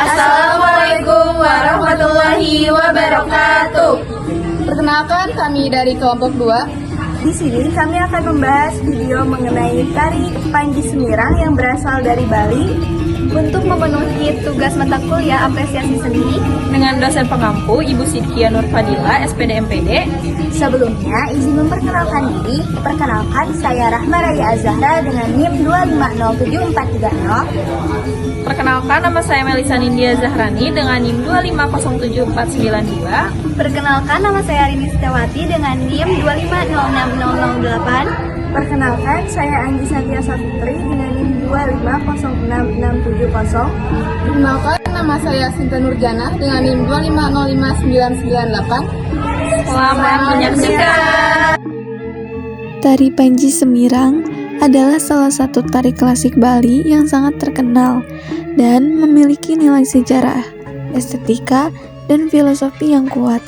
Assalamualaikum warahmatullahi wabarakatuh. Perkenalkan, kami dari kelompok 2. Di sini kami akan membahas video mengenai tari Panji Semirang yang berasal dari Bali untuk memenuhi tugas mata kuliah apresiasi seni Dengan dosen pengampu Ibu Sidkia Nurfadila, SPD MPD. Sebelumnya, izin memperkenalkan diri. Perkenalkan, saya Rahma Raya Azahra dengan NIM 2507430. Perkenalkan, nama saya Melisa Nindya Zahrani dengan NIM 2507492. Perkenalkan, nama saya Rini Setiawati dengan NIM 2506008. Perkenalkan, saya Anggi Satya Saputri dengan NIM 2506670. Perkenalkan, nama saya Sinta Nurjana dengan NIM 2505998. Selamat menyaksikan. Tari Panji Semirang adalah salah satu tari klasik Bali yang sangat terkenal dan memiliki nilai sejarah, estetika, dan filosofi yang kuat.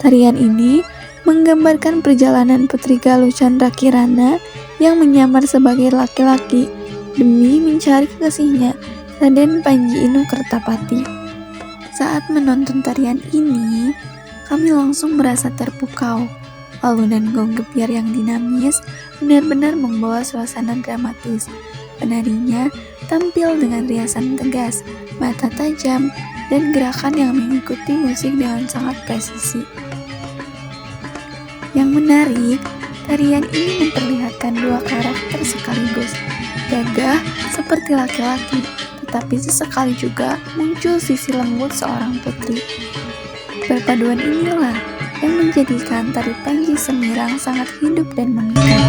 Tarian ini menggambarkan perjalanan Putri Galuh Chandra Kirana yang menyamar sebagai laki-laki demi mencari kekasihnya, Raden Panji Inu Kertapati. Saat menonton tarian ini, kami langsung merasa terpukau. Alunan gong gebiar yang dinamis benar-benar membawa suasana dramatis. Penarinya tampil dengan riasan tegas, mata tajam, dan gerakan yang mengikuti musik dengan sangat presisi. Yang menarik, tarian ini memperlihatkan dua karakter sekaligus, gagah seperti laki-laki, tetapi sesekali juga muncul sisi lembut seorang putri. Perpaduan inilah yang menjadikan tari Panji Semirang sangat hidup dan memikat.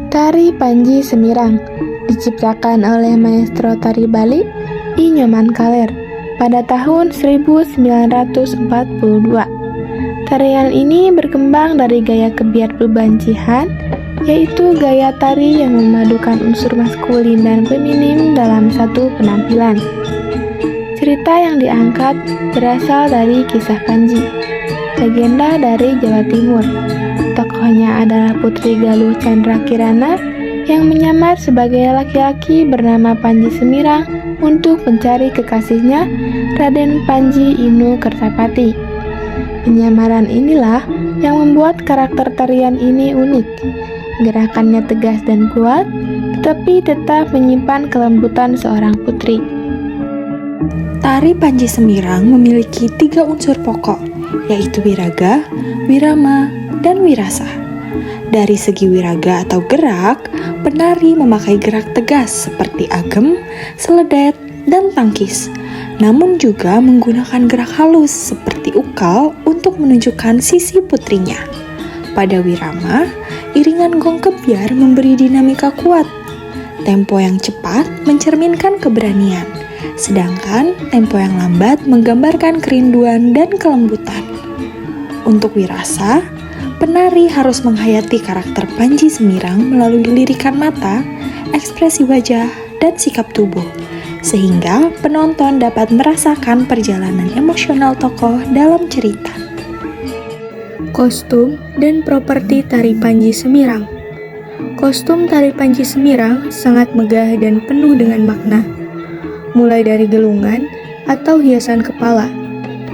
Tari Panji Semirang diciptakan oleh maestro tari Bali I Nyoman Kaler pada tahun 1942. Tarian ini berkembang dari gaya kebiar bebancihan, yaitu gaya tari yang memadukan unsur maskulin dan feminim dalam satu penampilan. Cerita yang diangkat berasal dari kisah Panji, legenda dari Jawa Timur. Tokohnya adalah Putri Galuh Chandra Kirana yang menyamar sebagai laki-laki bernama Panji Semirang untuk mencari kekasihnya, Raden Panji Inu Kertapati. Penyamaran inilah yang membuat karakter tarian ini unik. Gerakannya tegas dan kuat, tetapi tetap menyimpan kelembutan seorang putri. Tari Panji Semirang memiliki 3 unsur pokok, yaitu wiraga, wirama, dan wirasa. Dari segi wiraga atau gerak, penari memakai gerak tegas seperti agem, seledet, dan tangkis. Namun juga menggunakan gerak halus seperti ukal untuk menunjukkan sisi putrinya. Pada wirama, iringan gong kebiar memberi dinamika kuat. Tempo yang cepat mencerminkan keberanian, sedangkan tempo yang lambat menggambarkan kerinduan dan kelembutan. Untuk wirasa, penari harus menghayati karakter Panji Semirang melalui lirikan mata, ekspresi wajah, dan sikap tubuh, sehingga penonton dapat merasakan perjalanan emosional tokoh dalam cerita. Kostum dan properti tari Panji Semirang. Kostum tari Panji Semirang sangat megah dan penuh dengan makna. Mulai dari gelungan atau hiasan kepala.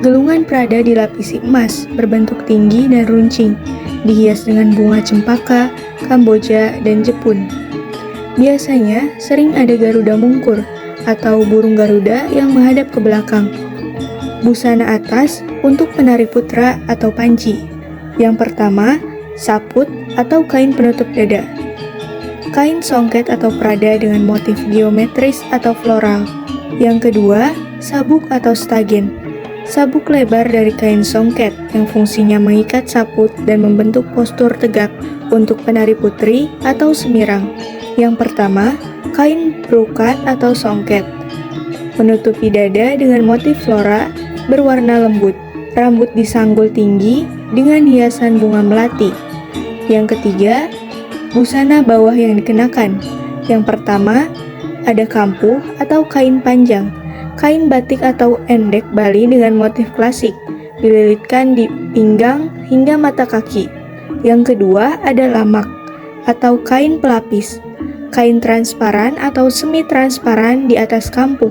Gelungan Prada dilapisi emas berbentuk tinggi dan runcing, dihias dengan bunga cempaka, kamboja, dan jepun. Biasanya sering ada Garuda Mungkur atau burung Garuda yang menghadap ke belakang. Busana atas untuk penari putra atau panji. Yang pertama, saput atau kain penutup dada. Kain songket atau Prada dengan motif geometris atau floral. Yang kedua, sabuk atau stagen. Sabuk lebar dari kain songket yang fungsinya mengikat saput dan membentuk postur tegak untuk penari putri atau semirang. Yang pertama, kain brokat atau songket. Menutupi dada dengan motif flora berwarna lembut. Rambut disanggul tinggi dengan hiasan bunga melati. Yang ketiga, busana bawah yang dikenakan. Yang pertama, ada kampuh atau kain panjang. Kain batik atau endek Bali dengan motif klasik, dililitkan di pinggang hingga mata kaki. Yang kedua ada lamak atau kain pelapis, kain transparan atau semi-transparan di atas kampuh.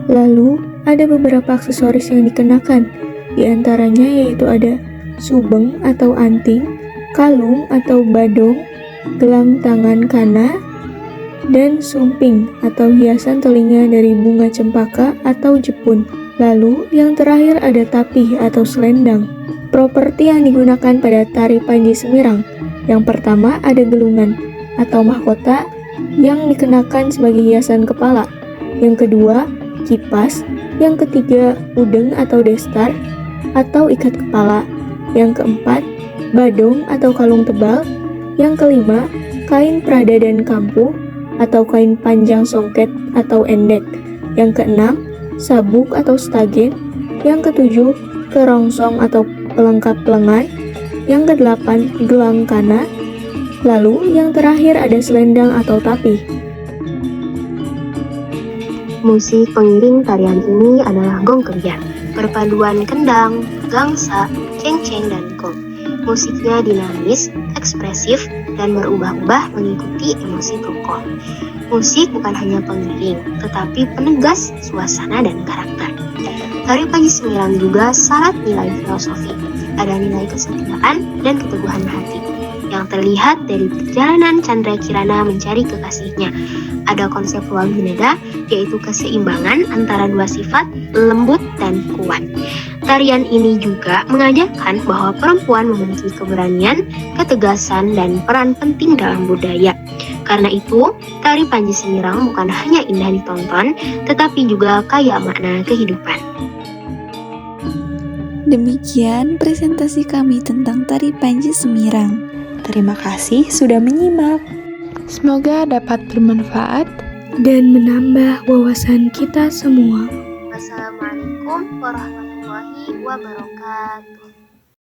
Lalu ada beberapa aksesoris yang dikenakan, di antaranya yaitu ada subeng atau anting, kalung atau badong, gelang tangan kana, dan sumping atau hiasan telinga dari bunga cempaka atau jepun. Lalu yang terakhir ada tapih atau selendang. Properti yang digunakan pada tari Panji Semirang. Yang pertama ada gelungan atau mahkota yang dikenakan sebagai hiasan kepala. Yang kedua kipas. Yang ketiga udeng atau destar atau ikat kepala. Yang keempat badong atau kalung tebal. Yang kelima kain Prada dan kampuh atau kain panjang songket atau endek. Yang keenam, sabuk atau stagen. Yang ketujuh, kerongsong atau pelengkap lengan. Yang kedelapan, gelang kana. Lalu yang terakhir ada selendang atau tapih. Musik pengiring tarian ini adalah gong kerian, perpaduan kendang, gangsa, ceng-ceng, dan gong. Musiknya dinamis, ekspresif, dan berubah-ubah mengikuti emosi tokoh. Musik bukan hanya pengiring, tetapi penegas suasana dan karakter. Tari Panji Semirang juga syarat nilai filosofi, ada nilai kesetiaan dan keteguhan hati, yang terlihat dari perjalanan Chandra Kirana mencari kekasihnya. Ada konsep Wabinada, yaitu keseimbangan antara dua sifat, lembut dan kuat. Tarian ini juga mengajarkan bahwa perempuan memiliki keberanian, ketegasan, dan peran penting dalam budaya. Karena itu, tari Panji Semirang bukan hanya indah ditonton, tetapi juga kaya makna kehidupan. Demikian presentasi kami tentang tari Panji Semirang. Terima kasih sudah menyimak. Semoga dapat bermanfaat dan menambah wawasan kita semua. Wassalamualaikum warahmatullahi wabarakatuh.